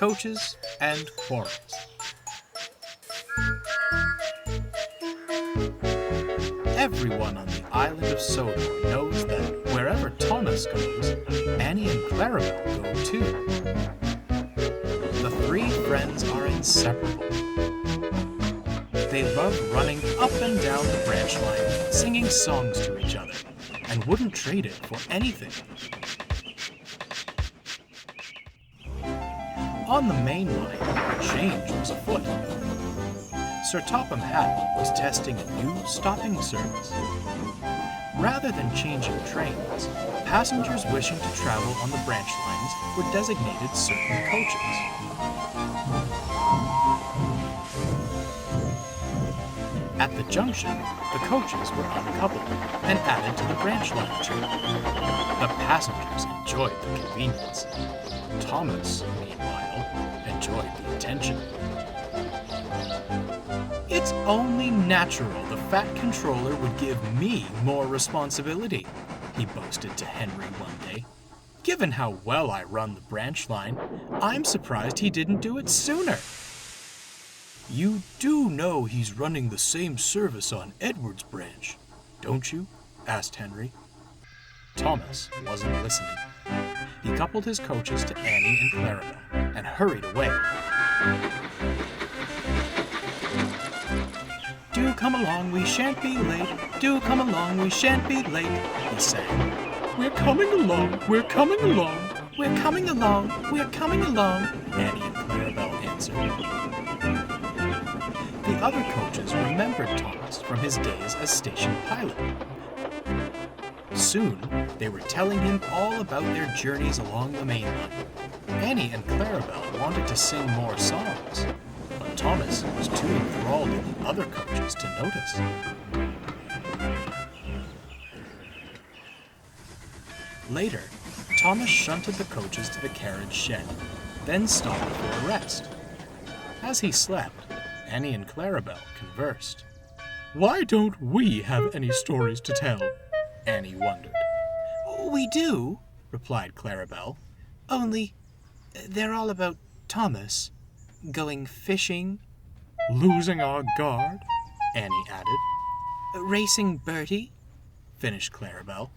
Coaches and Quarrels. Everyone on the island of Sodor knows that wherever Thomas goes, Annie and Clarabelle go too. The three friends are inseparable. They love running up and down the branch line, singing songs to each other, and wouldn't trade it for anything. On the main line, a change was afoot. Sir Topham Hatt was testing a new stopping service. Rather than changing trains, passengers wishing to travel on the branch lines were designated certain coaches. At the junction, the coaches were uncoupled and added to the branch line train. The passengers enjoyed the convenience. Thomas, meanwhile, enjoyed the attention. It's only natural the Fat Controller would give me more responsibility, he boasted to Henry one day. Given how well I run the branch line, I'm surprised he didn't do it sooner. You do know he's running the same service on Edward's branch, don't you? Asked Henry. Thomas wasn't listening. He coupled his coaches to Annie and Clarabelle and hurried away. Do come along, we shan't be late. Do come along, we shan't be late, he sang. We're coming along, we're coming along. We're coming along, we're coming along, Annie and Clarabelle answered. The other coaches remembered Thomas from his days as station pilot. Soon, they were telling him all about their journeys along the main line. Annie and Clarabelle wanted to sing more songs, but Thomas was too enthralled in the other coaches to notice. Later, Thomas shunted the coaches to the carriage shed, then stopped for a rest. As he slept, Annie and Clarabelle conversed. Why don't we have any stories to tell? Annie wondered. We do, replied Clarabelle. Only, they're all about Thomas. Going fishing. Losing our guard, Annie added. Racing Bertie, finished Clarabelle.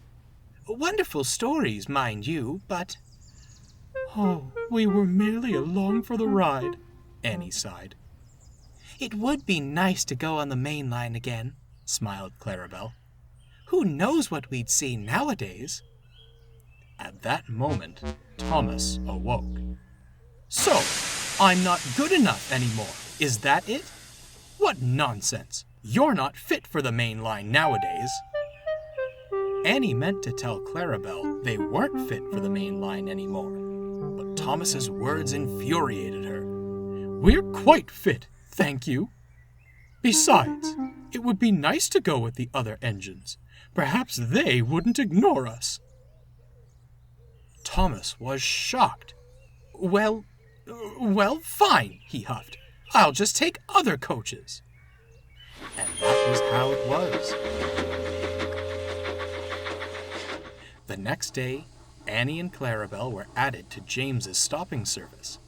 Wonderful stories, mind you, but... Oh, we were merely along for the ride, Annie sighed. It would be nice to go on the main line again, smiled Clarabelle. Who knows what we'd see nowadays? At that moment, Thomas awoke. So, I'm not good enough anymore, is that it? What nonsense! You're not fit for the main line nowadays. Annie meant to tell Clarabelle they weren't fit for the main line anymore, but Thomas's words infuriated her. We're quite fit, thank you. Besides, it would be nice to go with the other engines. Perhaps they wouldn't ignore us. Thomas was shocked. Well, fine, he huffed. I'll just take other coaches. And that was how it was. The next day, Annie and Clarabelle were added to James's stopping service,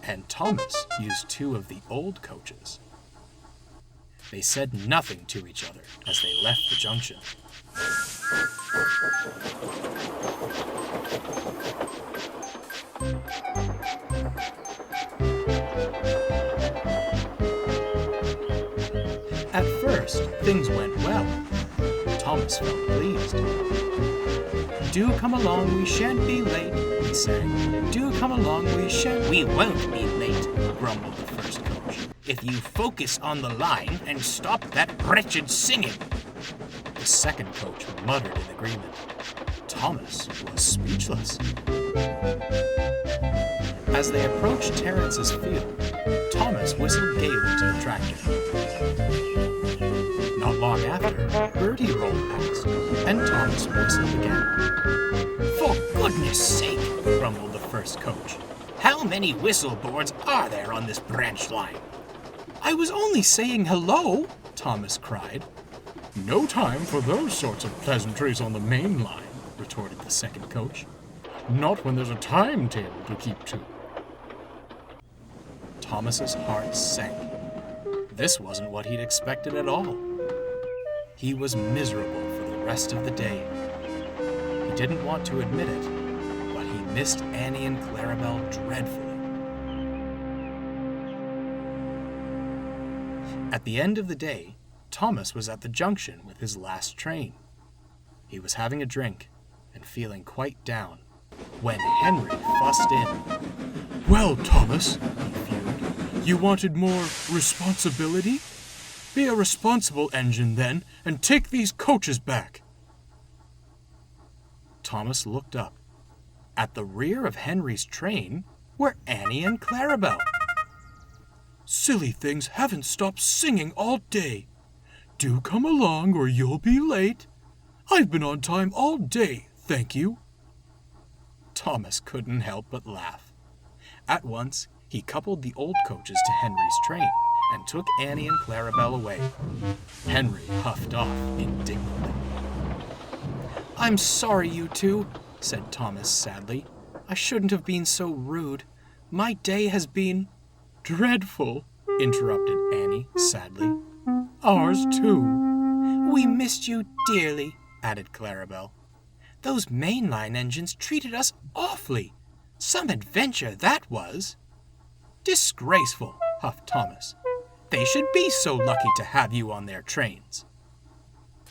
and Thomas used two of the old coaches. They said nothing to each other as they left the junction. At first, things went well. Thomas felt pleased. Do come along, we shan't be late, he sang. Do come along, we shan't... We won't be late, grumbled the first coach, if you focus on the line and stop that wretched singing. The second coach muttered in agreement. Thomas was speechless. As they approached Terrence's field, Thomas whistled gaily to the tractor. Not long after, Bertie rolled past, and Thomas whistled again. For goodness sake, grumbled the first coach. How many whistle boards are there on this branch line? I was only saying hello, Thomas cried. No time for those sorts of pleasantries on the main line, retorted the second coach. Not when there's a timetable to keep to. Thomas's heart sank. This wasn't what he'd expected at all. He was miserable for the rest of the day. He didn't want to admit it, but he missed Annie and Clarabelle dreadfully. At the end of the day, Thomas was at the junction with his last train. He was having a drink and feeling quite down when Henry fussed in. "Well, Thomas," he fumed, "you wanted more responsibility? Be a responsible engine then, and take these coaches back." Thomas looked up. At the rear of Henry's train were Annie and Clarabelle. "Silly things haven't stopped singing all day. Do come along or you'll be late. I've been on time all day, thank you." Thomas couldn't help but laugh. At once, he coupled the old coaches to Henry's train and took Annie and Clarabelle away. Henry huffed off indignantly. "I'm sorry, you two," said Thomas sadly. "I shouldn't have been so rude. My day has been—" "Dreadful," interrupted Annie sadly. "Ours too." "We missed you dearly," added Clarabelle. "Those mainline engines treated us awfully. Some adventure, that was." "Disgraceful," huffed Thomas. "They should be so lucky to have you on their trains."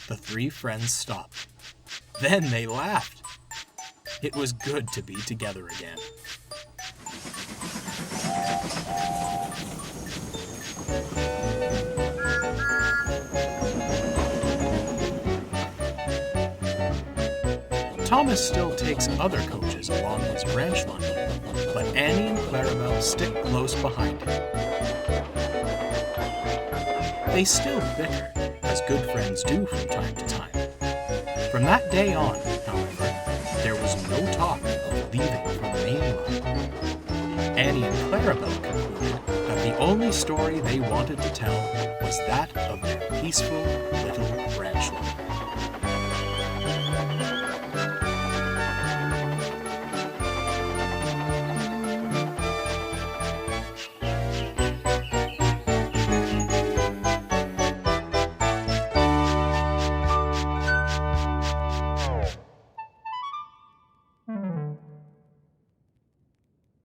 The three friends stopped. Then they laughed. It was good to be together again. Thomas still takes other coaches along his branch line, but Annie and Clarabelle stick close behind him. They still bicker, as good friends do from time to time. From that day on, however, there was no talk of leaving for the main line. Annie and Clarabelle concluded that the only story they wanted to tell was that of their peaceful little branch line.